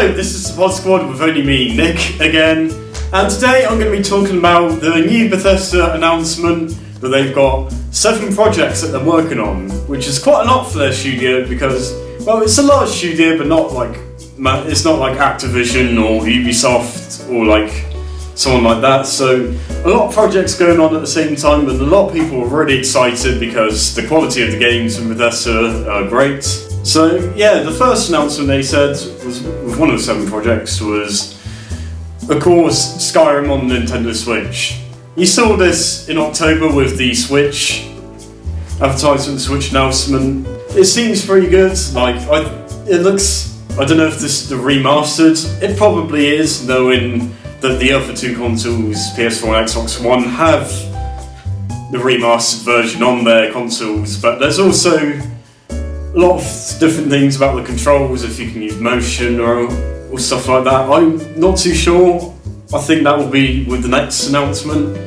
Hello, this is the Podsquad with only me, Nick, again, and today I'm going to be talking about the new Bethesda announcement that they've got 7 projects that they're working on, which is quite a lot for their studio because, well, it's a large studio, but it's not like Activision or Ubisoft or like someone like that, so a lot of projects going on at the same time, and a lot of people are really excited because the quality of the games from Bethesda are great. So yeah, the first announcement they said was with one of the 7 projects was, of course, Skyrim on Nintendo Switch. You saw this in October with the Switch advertisement, the Switch announcement. It seems pretty good. It looks. I don't know if this is the remastered. It probably is, knowing that the other 2 consoles, PS4 and Xbox One, have the remastered version on their consoles. But there's also a lot of different things about the controls, if you can use motion or stuff like that. I'm not too sure. I think that will be with the next announcement.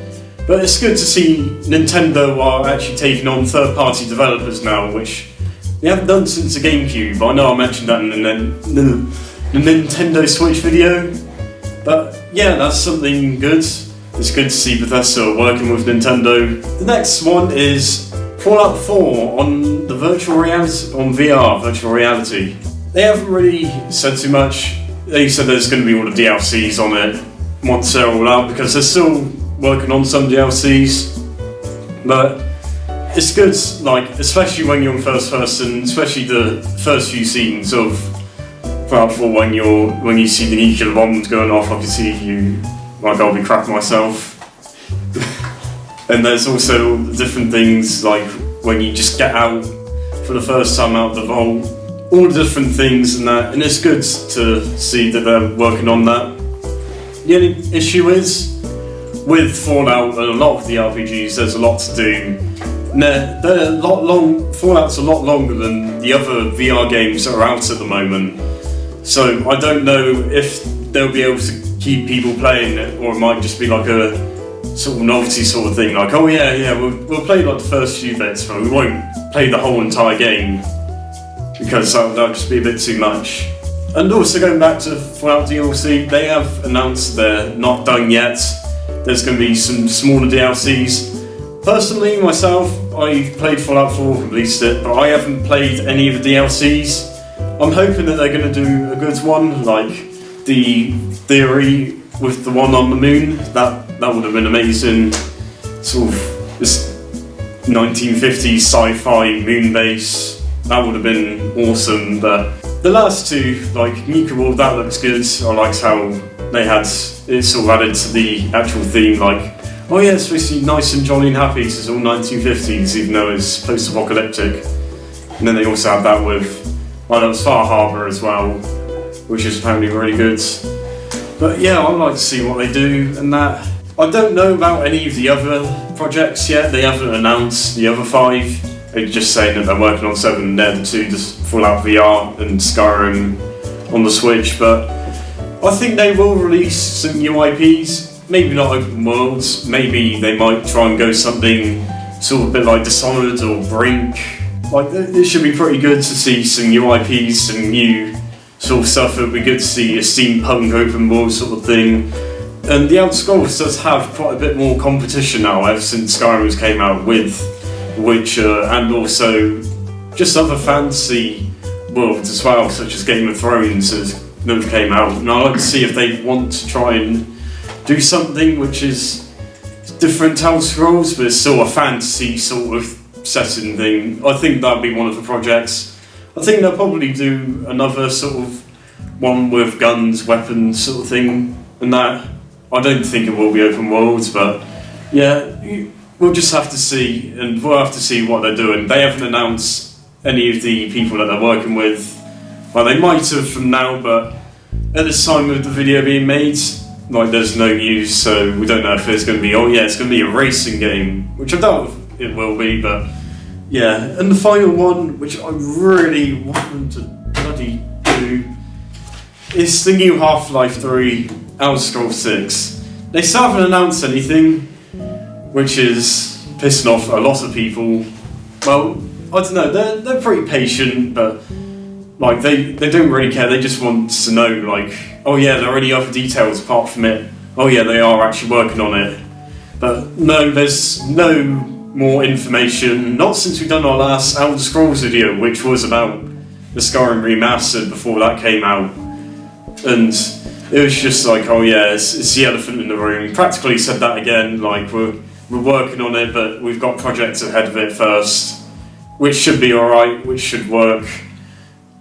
But it's good to see Nintendo are actually taking on third-party developers now, which they haven't done since the GameCube. I know I mentioned that in the Nintendo Switch video. But yeah, that's something good. It's good to see Bethesda working with Nintendo. The next one is Fallout 4 on the virtual reality, on VR, virtual reality. They haven't really said too much. They said there's going to be all the DLCs on it once they're all out, because they're still working on some DLCs. But it's good, especially when you're in first person, especially the first few scenes of Fallout 4 when you see the nuclear bombs going off. I can see you, I'll be crapping myself. And there's also different things like when you just get out for the first time out of the vault, all the different things and that, and it's good to see that they're working on that. The only issue is, with Fallout and a lot of the RPGs, there's a lot to do. They're a lot long. Fallout's a lot longer than the other VR games that are out at the moment, so I don't know if they'll be able to keep people playing it, or it might just be like a sort of novelty sort of thing, like, oh yeah, we'll play like the first few bits, but we won't play the whole entire game because that'll just be a bit too much. And also going back to Fallout DLC, they have announced they're not done yet. There's going to be some smaller DLCs. Personally, myself, I've played Fallout 4, released it, but I haven't played any of the DLCs. I'm hoping that they're going to do a good one, like the theory with the one on the moon. That would have been amazing. Sort of this 1950s sci-fi moon base. That would have been awesome. But the last 2, like Nuclear War, that looks good. I liked how they had it sort of added to the actual theme. Like, oh yeah, it's supposed to be nice and jolly and happy. It's all 1950s, even though it's post-apocalyptic. And then they also had that with, that was Far Harbor as well, which is apparently really good. But yeah, I'd like to see what they do and that. I don't know about any of the other projects yet. They haven't announced the other 5. They're just saying that they're working on 7, and they're the 2, just Fallout VR and Skyrim on the Switch. But I think they will release some new IPs. Maybe not open worlds. Maybe they might try and go something sort of a bit like Dishonored or Brink. Like, it should be pretty good to see some new IPs, some new sort of stuff. It would be good to see a steampunk open world sort of thing. And the Elder Scrolls does have quite a bit more competition now ever since Skyrim came out, with Witcher and also just other fantasy worlds as well, such as Game of Thrones that came out. And I'd like to see if they want to try and do something which is different to Elder Scrolls, but it's still a fantasy sort of setting thing. I think that'd be one of the projects. I think they'll probably do another sort of one with guns, weapons sort of thing, and that. I don't think it will be open worlds, but yeah, we'll just have to see, and we'll have to see what they're doing. They haven't announced any of the people that they're working with. Well, they might have from now, but at this time of the video being made, there's no news, so we don't know if it's going to be, oh yeah, it's going to be a racing game, which I doubt it will be, but yeah. And the final one, which I really want them to bloody do, is the new Half-Life 3 Elder Scrolls 6. They still haven't announced anything, which is pissing off a lot of people. Well, I don't know, they're pretty patient, but like, they don't really care, they just want to know, like, oh yeah, there are any other details apart from it, oh yeah, they are actually working on it. But no, there's no more information, not since we've done our last Elder Scrolls video, which was about the Skyrim Remastered before that came out. And it was just like, oh yeah, it's the elephant in the room. Practically said that again, like, we're working on it, but we've got projects ahead of it first, which should be alright, which should work.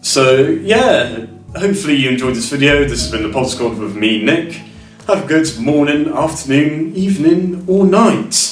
So yeah, hopefully you enjoyed this video. This has been the Podsquad with me, Nick. Have a good morning, afternoon, evening, or night.